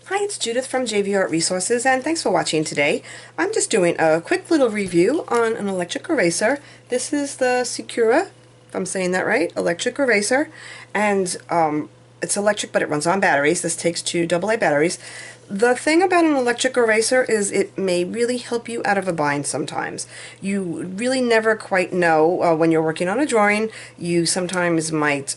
Hi, it's Judith from JV Art Resources, and thanks for watching today. I'm just doing a quick little review on an electric eraser. This is the Sakura, if I'm saying that right, electric eraser, and it's electric but it runs on batteries. This takes two AA batteries. The thing about an electric eraser is it may really help you out of a bind sometimes. You really never quite know when you're working on a drawing. You sometimes might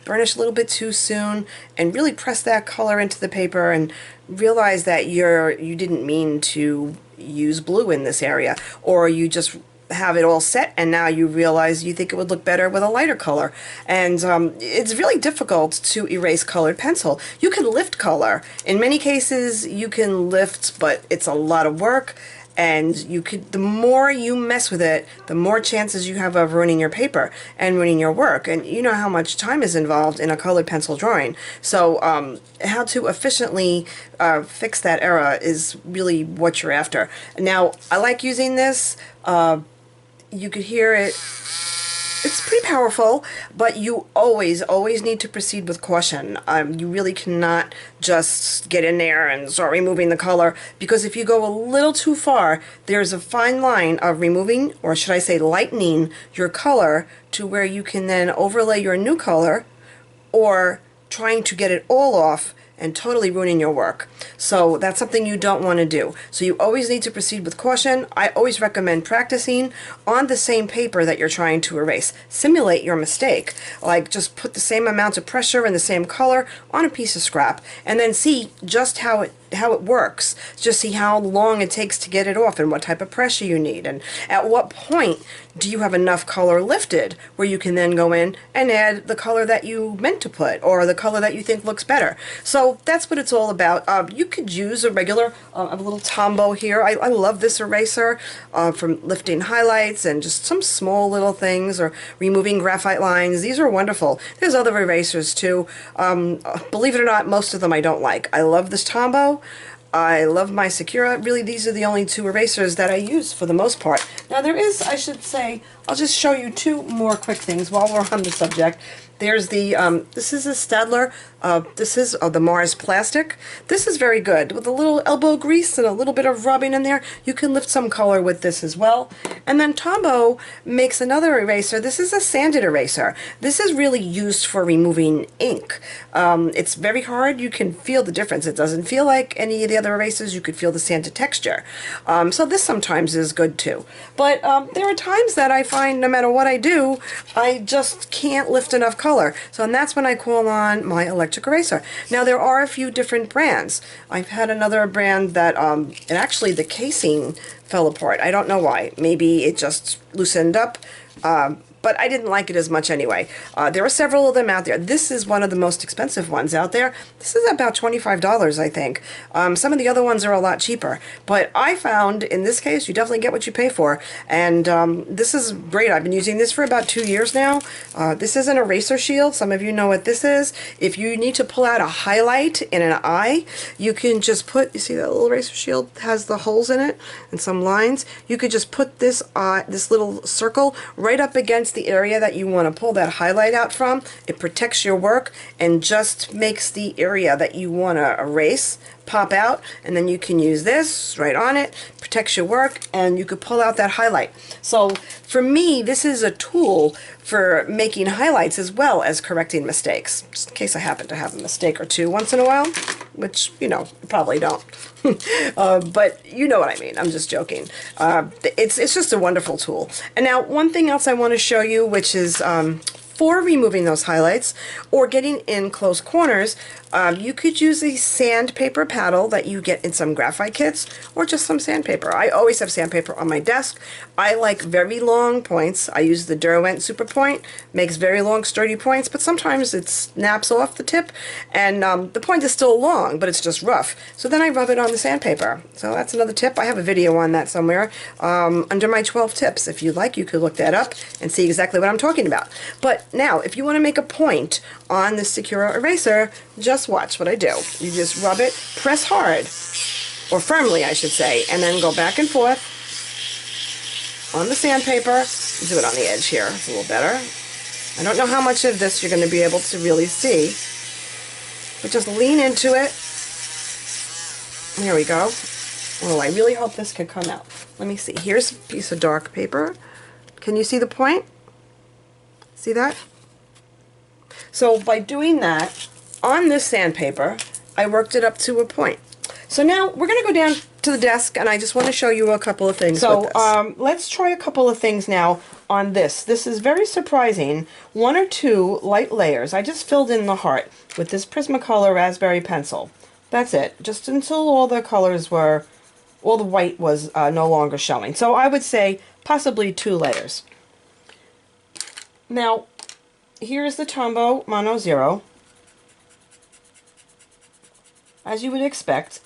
burnish a little bit too soon and really press that color into the paper and realize that you didn't mean to use blue in this area, or you just have it all set and now you realize you think it would look better with a lighter color. And it's really difficult to erase colored pencil. You can lift color. In many cases you can lift, but it's a lot of work, and the more you mess with it, the more chances you have of ruining your paper and ruining your work. And you know how much time is involved in a colored pencil drawing. So how to efficiently fix that error is really what you're after. Now, I like using this. You could hear it. It's pretty powerful, but you always need to proceed with caution. You really cannot just get in there and start removing the color, because if you go a little too far, there's a fine line of removing, or should I say lightening, your color to where you can then overlay your new color, or trying to get it all off and totally ruining your work. So that's something you don't want to do. So you always need to proceed with caution. I always recommend practicing on the same paper that you're trying to erase. Simulate your mistake. Like, just put the same amount of pressure and the same color on a piece of scrap and then see just how it works. Just see how long it takes to get it off and what type of pressure you need, and at what point do you have enough color lifted where you can then go in and add the color that you meant to put, or the color that you think looks better. So that's what it's all about. You could use a regular, a little Tombow here. I love this eraser for lifting highlights and just some small little things, or removing graphite lines. These are wonderful. There's other erasers too. Believe it or not, most of them I don't like. I love this Tombow. I love my Sakura. Really, these are the only two erasers that I use for the most part. Now there is, I should say, I'll just show you two more quick things while we're on the subject. There's the, this is a Staedtler, this is the Mars plastic. This is very good. With a little elbow grease and a little bit of rubbing in there, you can lift some color with this as well. And then Tombow makes another eraser. This is a sanded eraser. This is really used for removing ink. It's very hard. You can feel the difference. It doesn't feel like any of the other erasers. You could feel the sanded texture. So this sometimes is good too. But there are times that I find no matter what I do, I just can't lift enough color. So, and that's when I call on my electric eraser. Now there are a few different brands. I've had another brand that, and actually the casing fell apart. I don't know why. Maybe it just loosened up. But I didn't like it as much anyway. There are several of them out there. This is one of the most expensive ones out there. This is about $25, I think. Some of the other ones are a lot cheaper. But I found, in this case, you definitely get what you pay for. And this is great. I've been using this for about 2 years now. This is an eraser shield. Some of you know what this is. If you need to pull out a highlight in an eye, you can just put, you see that little eraser shield has the holes in it and some lines. You could just put this little circle right up against the area that you want to pull that highlight out from. It protects your work and just makes the area that you want to erase pop out, and then you can use this right on it, protects your work, and you could pull out that highlight. So for me, this is a tool for making highlights as well as correcting mistakes, just in case I happen to have a mistake or two once in a while, which, you know, probably don't. But you know what I mean. I'm just joking. It's just a wonderful tool. And now one thing else I want to show you, which is for removing those highlights or getting in close corners, you could use a sandpaper paddle that you get in some graphite kits, or just some sandpaper. I always have sandpaper on my desk. I like very long points. I use the Derwent Super Point. Makes very long, sturdy points, but sometimes it snaps off the tip, and the point is still long, but it's just rough. So then I rub it on the sandpaper. So that's another tip. I have a video on that somewhere under my 12 tips. If you'd like, you could look that up and see exactly what I'm talking about. But now, if you want to make a point on the Sakura eraser, just watch what I do. You just rub it, press hard, or firmly I should say, and then go back and forth on the sandpaper. Do it on the edge here. It's a little better. I don't know how much of this you're going to be able to really see, but just lean into it Here we go. Oh, I really hope this could come out. Let me see. Here's a piece of dark paper. Can you see the point? See that? So by doing that on this sandpaper, I worked it up to a point. So now we're going to go down to the desk, and I just want to show you a couple of things with this. Let's try a couple of things now on this. This is very surprising. 1 or 2 light layers. I just filled in the heart with this Prismacolor raspberry pencil. That's it. Just until all the colors were, all the white was no longer showing. So I would say possibly 2 layers. Now, here's the Tombow Mono Zero. As you would expect,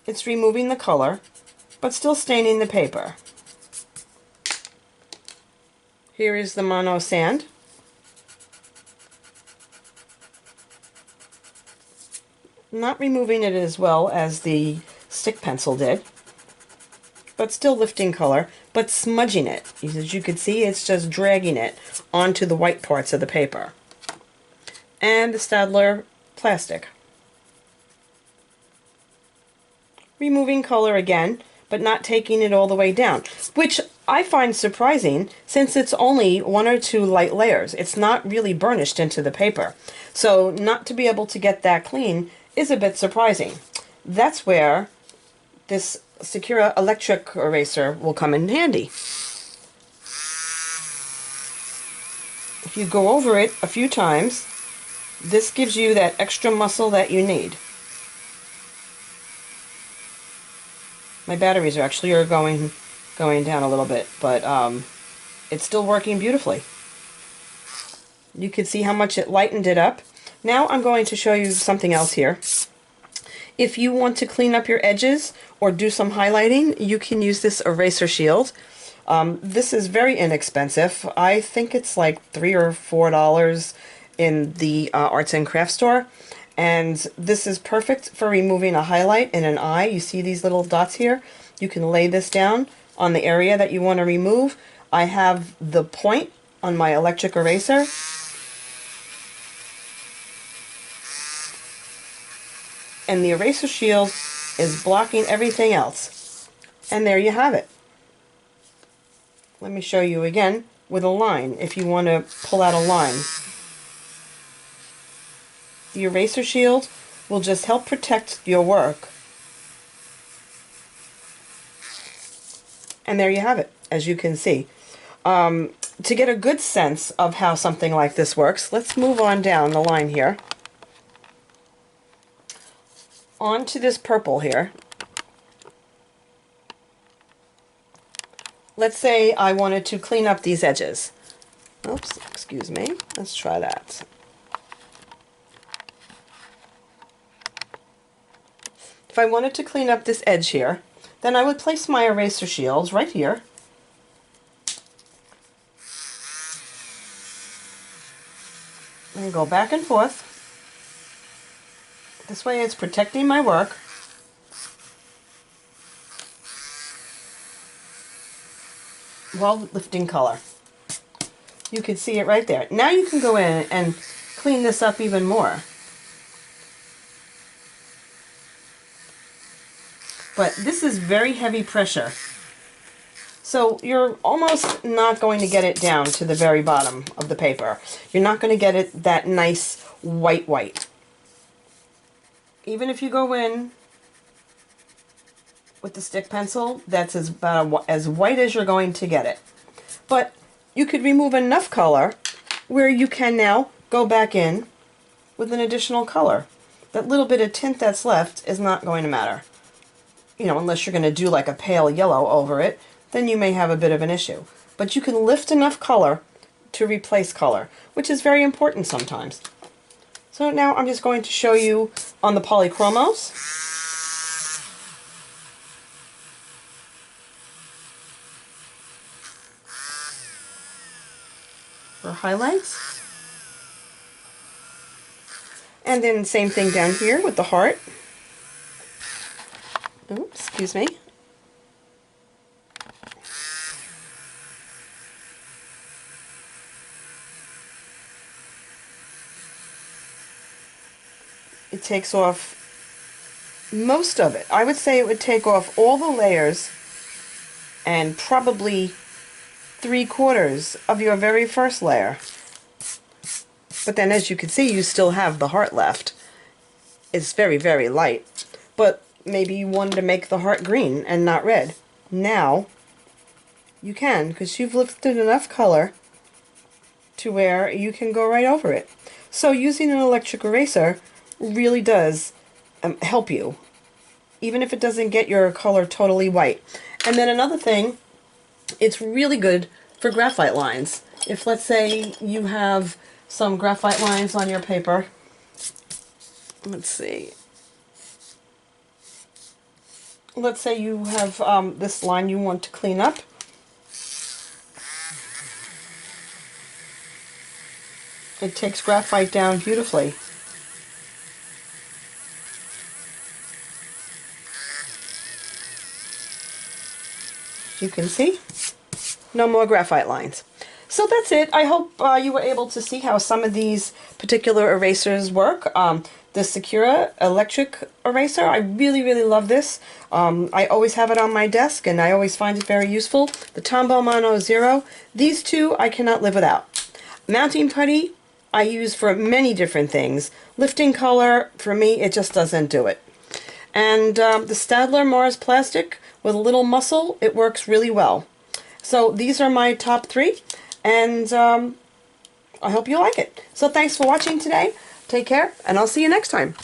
it's removing the color, but still staining the paper. Here is the Mono Sand. Not removing it as well as the stick pencil did, but still lifting color, but smudging it. As you can see, it's just dragging it onto the white parts of the paper. And the Staedtler plastic. Removing color again, but not taking it all the way down, which I find surprising since it's only 1 or 2 light layers. It's not really burnished into the paper. So not to be able to get that clean is a bit surprising. That's where this Sakura Electric Eraser will come in handy. If you go over it a few times, this gives you that extra muscle that you need. My batteries are actually going down a little bit, but it's still working beautifully. You can see how much it lightened it up. Now I'm going to show you something else here. If you want to clean up your edges or do some highlighting, you can use this eraser shield. This is very inexpensive. I think it's like $3 or $4 in the arts and crafts store. And this is perfect for removing a highlight in an eye. You see these little dots here? You can lay this down on the area that you want to remove. I have the point on my electric eraser. And the eraser shield is blocking everything else. And there you have it. Let me show you again with a line if you want to pull out a line. The eraser shield will just help protect your work. And there you have it, as you can see. To get a good sense of how something like this works, let's move on down the line here. On to this purple here. Let's say I wanted to clean up these edges. Oops, excuse me. Let's try that. If I wanted to clean up this edge here, then I would place my eraser shields right here. And go back and forth. This way it's protecting my work. While lifting color. You can see it right there. Now you can go in and clean this up even more. But this is very heavy pressure. So you're almost not going to get it down to the very bottom of the paper. You're not going to get it that nice white. Even if you go in with the stick pencil, that's about as white as you're going to get it. But you could remove enough color where you can now go back in with an additional color. That little bit of tint that's left is not going to matter. You know, unless you're going to do like a pale yellow over it, then you may have a bit of an issue. But you can lift enough color to replace color, which is very important sometimes. So now I'm just going to show you on the polychromos. For highlights. And then same thing down here with the heart. Oops, excuse me. It takes off most of it. I would say it would take off all the layers and probably 3/4 of your very first layer. But then, as you can see, you still have the heart left. It's very, very light. But maybe you wanted to make the heart green and not red. Now, you can, because you've lifted enough color to where you can go right over it. So using an electric eraser really does help you, even if it doesn't get your color totally white. And then another thing, it's really good for graphite lines. If, let's say, you have some graphite lines on your paper, let's see, let's say you have this line you want to clean up. It takes graphite down beautifully. You can see, no more graphite lines. So that's it. I hope you were able to see how some of these particular erasers work. The Sakura Electric Eraser, I really, really love this. I always have it on my desk and I always find it very useful. The Tombow Mono Zero, these two I cannot live without. Mounting putty, I use for many different things. Lifting color, for me, it just doesn't do it. And the Staedtler Mars Plastic with a little muscle, it works really well. So these are my top 3, and I hope you like it. So thanks for watching today. Take care, and I'll see you next time.